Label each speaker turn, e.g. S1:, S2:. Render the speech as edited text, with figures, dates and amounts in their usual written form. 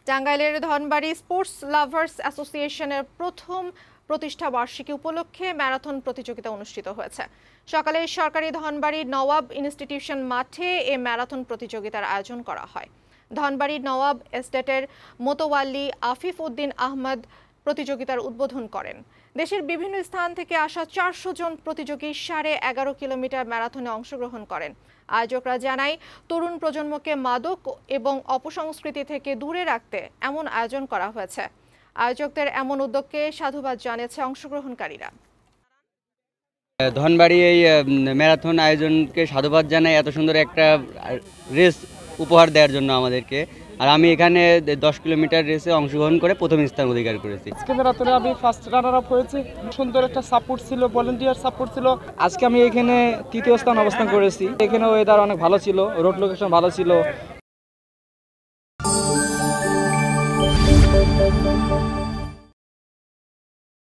S1: টাঙ্গাইলের Dhanbari sports lovers অ্যাসোসিয়েশনের প্রথম প্রতিষ্ঠা বার্ষিকী উপলক্ষে ম্যারাথন প্রতিযোগিতা অনুষ্ঠিত হয়েছে। সকালে সরকারি ধনবাড়ী নওয়াব ইনস্টিটিউশন মাঠে এ ম্যারাথন প্রতিযোগিতার আয়োজন করা হয়। ধনবাড়ী নওয়াব এস্টেটের মোতওয়াল্লি আফিফ উদ্দিন আহমদ প্রতিযোগিতার উদ্বোধন করেন। দেশের বিভিন্ন স্থান থেকে আসা 400 জন প্রতিযোগী 11.5 কিলোমিটার ম্যারাথনে অংশগ্রহণ করেন। আয়োজকরা জানায়, তরুণ প্রজন্মকে মাদক এবং অপসংস্কৃতি থেকে দূরে রাখতে এমন আয়োজন করা হয়েছে। আয়োজকদের এমন উদ্যোগকে সাধুবাদ জানিয়েছে অংশগ্রহণকারীরা।
S2: ধনবাড়ী এই ম্যারাথন আয়োজনকে সাধুবাদ জানাই, এত সুন্দর একটা রেস উপহার দেওয়ার জন্য আমাদেরকে। আর আমি এখানে 10 কিলোমিটার রেসে অংশগ্রহণ করে প্রথম স্থান অধিকার করেছি।
S3: আজকে ম্যারাথনে আমি ফার্স্ট রানার আপ হয়েছি। সুন্দর একটা সাপোর্ট ছিল, ভলান্টিয়ার সাপোর্ট ছিল। আজকে আমি এখানে তৃতীয় স্থান অবস্থান করেছি। এখানে ওয়েদার অনেক ভালো ছিল, রোড লোকেশন ভালো ছিল।